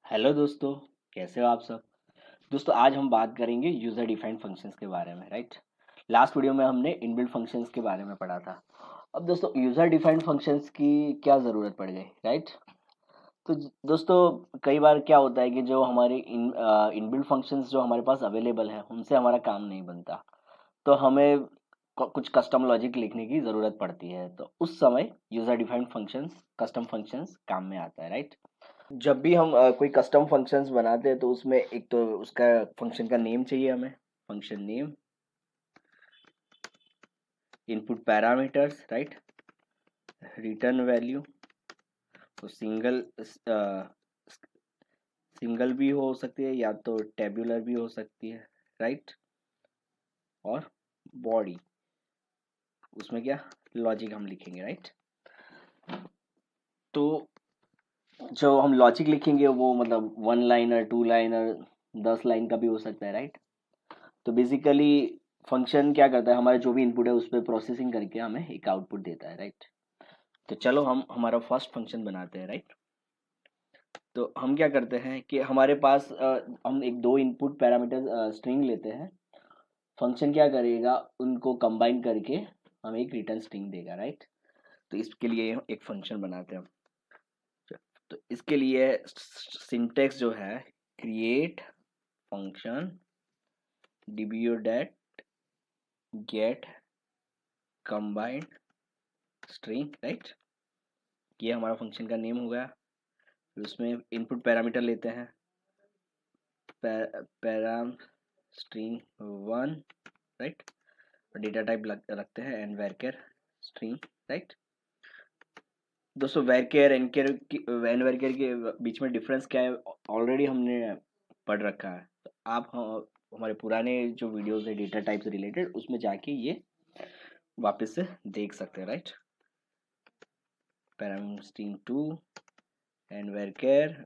Hello दोस्तों। कैसे हो आप सब। दोस्तों आज हम बात करेंगे यूज़र डिफाइंड फंक्शंस के बारे में, राइट। लास्ट वीडियो में हमने इनबिल्ट फंक्शंस के बारे में पढ़ा था। अब दोस्तों यूज़र डिफाइंड फंक्शंस की क्या ज़रूरत पड़ गई, राइट। तो दोस्तों कई बार क्या होता है कि जो हमारे इनबिल्ट फंक्शंस जो हमारे पास अवेलेबल है उनसे हमारा काम नहीं बनता। तो हमें कुछ कस्टम लॉजिक लिखने की ज़रूरत पड़ती है, तो उस समय user defined functions custom functions काम में आता है, राइट। जब भी हम कोई कस्टम फंक्शंस बनाते हैं तो उसमें एक तो उसका फंक्शन का नेम चाहिए हमें, function name, input parameters, right, return value, तो सिंगल भी हो सकती है या तो टेबुलर भी हो सकती है, राइट। और बॉडी, उसमें क्या लॉजिक हम लिखेंगे, राइट। तो जो हम लॉजिक लिखेंगे वो मतलब 1 लाइनर, 2 लाइनर, 10 लाइन का भी हो सकता है, राइट। तो बेसिकली फंक्शन क्या करता है, हमारा जो भी इनपुट है उस पर प्रोसेसिंग करके हमें एक आउटपुट देता है, राइट। तो चलो हम हमारा फर्स्ट फंक्शन बनाते हैं, राइट। तो हम क्या करते हैं कि हमारे पास हम एक दो इनपुट पैरामीटर स्ट्रिंग लेते हैं। फंक्शन क्या करेगा, उनको कंबाइन करके हमें एक रिटर्न स्ट्रिंग देगा, राइट। तो इसके लिए एक फंक्शन बनाते हैं हम। तो इसके लिए सिंटेक्स जो है, create function DBO dot get combined string, right. ये हमारा फंक्शन का नेम हो गया। फिर उसमें इनपुट पैरामीटर लेते हैं, पैराम स्ट्रिंग 1, राइट। और डेटा टाइप रखते हैं एंड वैरकेर स्ट्रिंग, राइट। दोस्तों वैरकेर एंड वैरकेर के बीच में डिफरेंस क्या है, ऑलरेडी हमने पढ़ रखा है। तो आप हमारे पुराने जो वीडियोस है डेटा टाइप से रिलेटेड, उसमें जाके ये वापस से देख सकते हैं, right. Param string 2 and varchar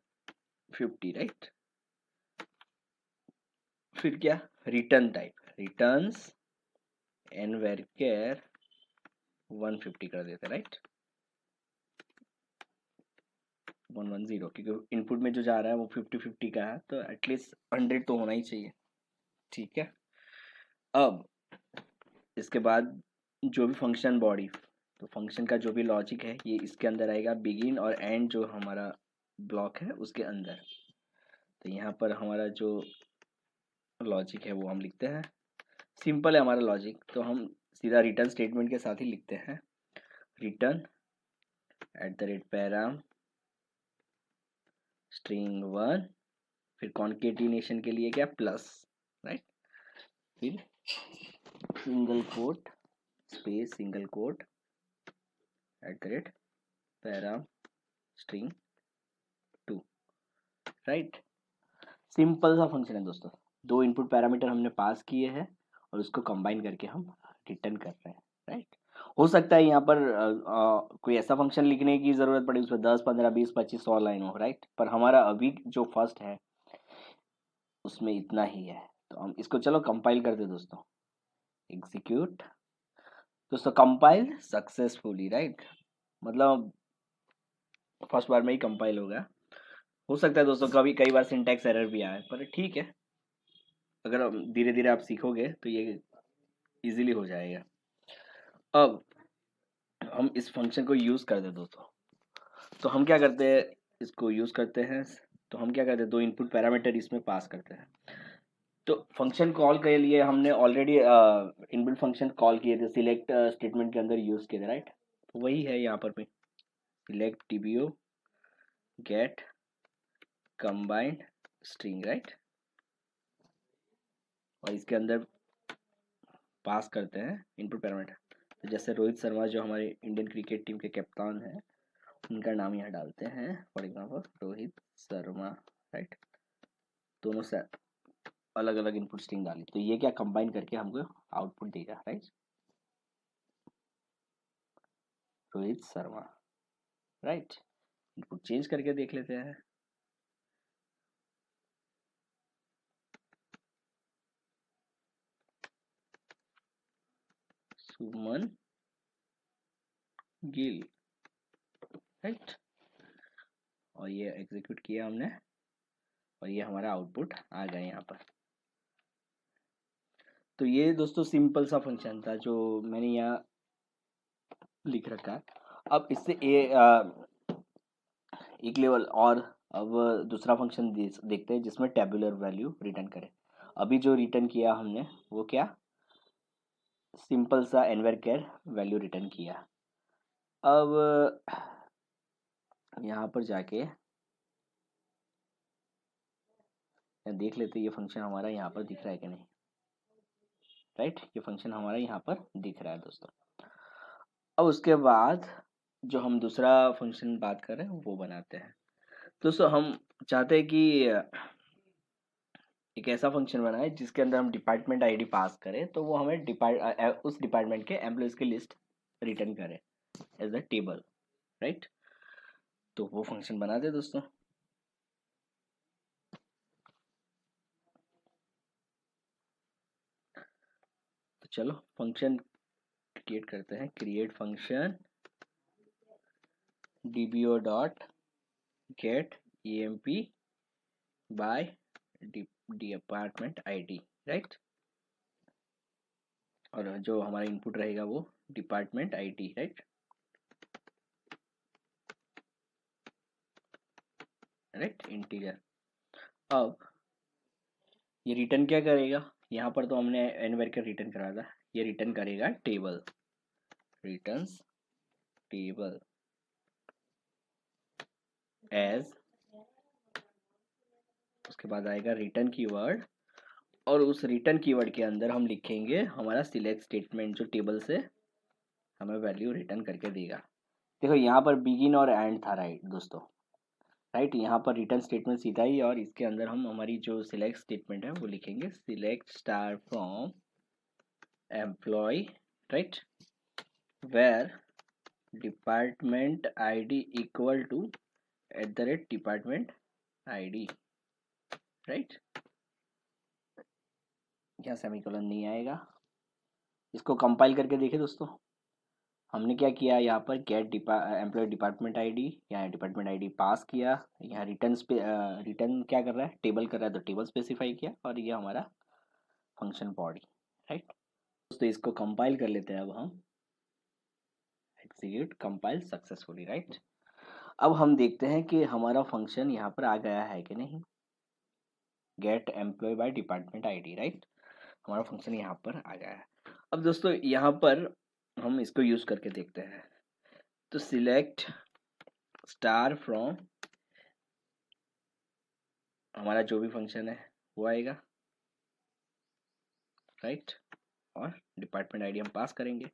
50, right. फिर क्या, return type, returns and varchar 150 कर देते, राइट। 110, क्योंकि इनपुट में जो जा रहा है वो 50-50 का है, तो एटलीस्ट 100 तो होना ही चाहिए, ठीक है। अब इसके बाद जो भी फंक्शन बॉडी, तो फंक्शन का जो भी लॉजिक है ये इसके अंदर आएगा, बिगिन और एंड जो हमारा ब्लॉक है उसके अंदर। तो यहाँ पर हमारा जो लॉजिक है वो हम लिखते हैं, सिंपल है हमारा लॉजिक, तो हम सीधा रिटर्न स्टेटमेंट के साथ ही लिखते हैं, रिटर्न @पैराम स्ट्रिंग 1, फिर कॉन्केटिनेशन के लिए क्या प्लस, राइट। फिर single quote space single quote @params string 2, right. Simple सा फंक्शन है दोस्तों। दो इनपुट पैरामीटर हमने पास किए हैं और उसको कंबाइन करके हम रिटर्न कर रहे हैं, राइट। हो सकता है यहाँ पर कोई ऐसा फंक्शन लिखने की ज़रूरत पड़े उसमें 10, 15, 20, 25, 100 लाइन हो, राइट। पर हमारा अभी जो फर्स्ट है उसमें इतना ही है। तो हम इसको चलो कंपाइल करते दोस्तों, एग्जीक्यूट। दोस्तों कंपाइल सक्सेसफुली, राइट। मतलब फर्स्ट बार में ही कंपाइल हो गया। हो सकता है दोस्तों कभी कई बार सिंटैक्स एरर भी आए, पर ठीक है, अगर धीरे धीरे आप सीखोगे तो ये इजीली हो जाएगा। अब हम इस फंक्शन को यूज़ कर दे दोस्तों। तो हम क्या करते हैं, इसको यूज़ करते हैं। तो हम क्या करते हैं, दो इनपुट पैरामीटर इसमें पास करते हैं। तो फंक्शन कॉल के लिए हमने ऑलरेडी इनबिल्ट फंक्शन कॉल किए थे, सिलेक्ट स्टेटमेंट के अंदर यूज़ किए थे, राइट। तो वही है यहाँ पर भी, select TBO get combined string, right. और इसके अंदर पास करते हैं इनपुट पैरामीटर। तो जैसे रोहित शर्मा जो हमारे इंडियन क्रिकेट टीम के कप्तान हैं, उनका नाम यहाँ डालते हैं, for example Rohit Sharma, right. दोनों से अलग अलग इनपुट स्ट्रिंग डाली, तो ये क्या कंबाइन करके हमको आउटपुट देगा, right. Rohit Sharma, right. Input change करके देख लेते हैं, सुमन गिल, राइट। और ये एग्जीक्यूट किया हमने, और ये हमारा आउटपुट आ गया यहाँ पर। तो ये दोस्तों सिंपल सा फंक्शन था जो मैंने यहाँ लिख रखा है। अब इससे एक लेवल और अब दूसरा फंक्शन देखते हैं जिसमें टेबुलर वैल्यू रिटर्न करे। अभी जो रिटर्न किया हमने वो क्या, सिंपल सा एनवरचर वैल्यू रिटर्न किया। अब यहाँ पर जाके देख लेते ये फंक्शन हमारा यहाँ पर दिख रहा है कि नहीं। राइट, ये फंक्शन हमारा यहाँ पर दिख रहा है दोस्तों। अब उसके बाद जो हम दूसरा फंक्शन बात कर रहे हैं वो बनाते हैं। दोस्तों हम चाहते हैं कि एक ऐसा फंक्शन बनाए जिसके अंदर हम डिपार्टमेंट आईडी पास करें तो वो हमें उस डिपार्टमेंट के एम्प्लॉयज की लिस्ट रिटर्न करे एज अ टेबल। राइट, तो वो फंक्शन बना दे दोस्तों। तो चलो फंक्शन क्रिएट करते हैं। Create function dbo dot gate emp bye department ID. Right, और जो हमारा इनपुट रहेगा वो department ID. Right, right integer. अब ये रिटर्न क्या करेगा, यहाँ पर तो हमने एनवरचर रिटर्न करा था, ये रिटर्न करेगा टेबल, रिटर्न्स टेबल एज, उसके बाद आएगा रिटर्न कीवर्ड, और उस रिटर्न कीवर्ड के अंदर हम लिखेंगे हमारा सिलेक्ट स्टेटमेंट जो टेबल से हमें वैल्यू रिटर्न करके देगा। देखो यहाँ पर बिगिन और एंड था। राइट दोस्तों, राइट, यहाँ पर रिटर्न स्टेटमेंट सीधा ही, और इसके अंदर हम हमारी जो सिलेक्ट स्टेटमेंट है वो लिखेंगे select star from employee, right, where department ID equal to @department ID. Right, यहाँ सेमीकोलन नहीं आएगा। इसको कंपाइल करके देखें दोस्तों, हमने क्या किया, यहाँ पर गेट एम्प्लॉय डिपार्टमेंट आईडी, यहाँ डिपार्टमेंट आईडी पास किया, यहाँ रिटर्न क्या कर रहा है, टेबल कर रहा है तो टेबल स्पेसिफाई किया, और ये हमारा फंक्शन बॉडी। राइट दोस्तों, इसको कंपाइल कर लेते हैं अब हम। Execute, compile successfully. राइट, अब हम देखते हैं कि हमारा फंक्शन यहाँ पर आ गया है कि नहीं। Get employee by department ID. Right, हमारा फंक्शन यहाँ पर आ गया है। अब दोस्तों यहाँ पर हम इसको यूज करके देखते हैं। तो सिलेक्ट स्टार फ्रॉम, हमारा जो भी फंक्शन है वो आएगा। राइट, और डिपार्टमेंट आईडी हम पास करेंगे।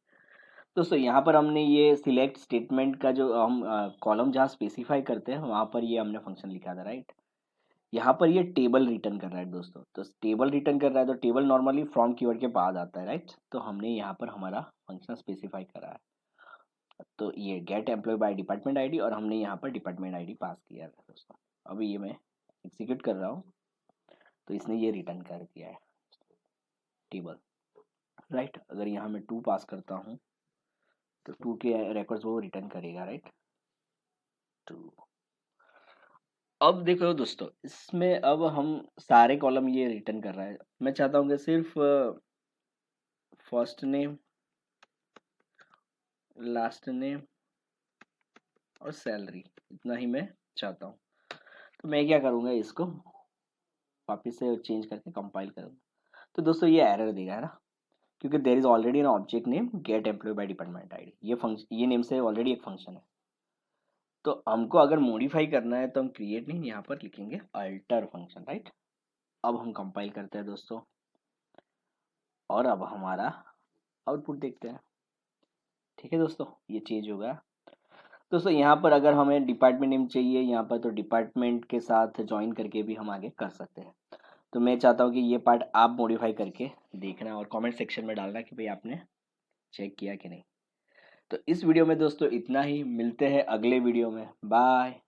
दोस्तों यहाँ पर हमने ये सिलेक्ट स्टेटमेंट का जो हम कॉलम जहाँ स्पेसिफाई करते हैं वहाँ पर ये हमने फंक्शन लिखा था। राइट, यहाँ पर ये टेबल रिटर्न कर रहा है दोस्तों। तो टेबल रिटर्न कर रहा है तो टेबल नॉर्मली फ्रॉम कीवर्ड के बाद आता है। राइट, तो हमने यहाँ पर हमारा फंक्शन स्पेसिफाई करा है। तो ये get employee by department ID, और हमने यहाँ पर डिपार्टमेंट आईडी पास किया है दोस्तों। अभी ये मैं एग्जीक्यूट कर रहा हूँ तो इसने ये रिटर्न कर दिया है टेबल। राइट, अगर यहाँ मैं 2 पास करता हूँ तो 2 के रिकॉर्ड्स वो रिटर्न करेगा। राइट, 2। अब देखो दोस्तों, इसमें अब हम सारे कॉलम ये रिटर्न कर रहा है। मैं चाहता हूँ कि सिर्फ फर्स्ट नेम, लास्ट नेम और सैलरी, इतना ही मैं चाहता हूँ। तो मैं क्या करूँगा, इसको वापस से चेंज करके कंपाइल करूँगा। तो दोस्तों ये एरर देगा, है ना, क्योंकि there is already an object name get employee by department ID. ये नेम से ऑलरेडी एक फंक्शन है। तो हमको अगर मॉडिफाई करना है तो हम क्रिएट नहीं, यहाँ पर लिखेंगे अल्टर फंक्शन। राइट, अब हम कंपाइल करते हैं दोस्तों, और अब हमारा आउटपुट देखते हैं। ठीक है दोस्तों, ये चेंज होगा। दोस्तों यहाँ पर अगर हमें डिपार्टमेंट नेम चाहिए यहाँ पर, तो डिपार्टमेंट के साथ ज्वाइन करके भी हम आगे कर सकते हैं। तो मैं चाहता हूँ कि ये पार्ट आप मॉडिफाई करके देखना और कमेंट सेक्शन में डालना कि भाई आपने चेक किया कि नहीं। तो इस वीडियो में दोस्तों इतना ही, मिलते हैं अगले वीडियो में। बाय।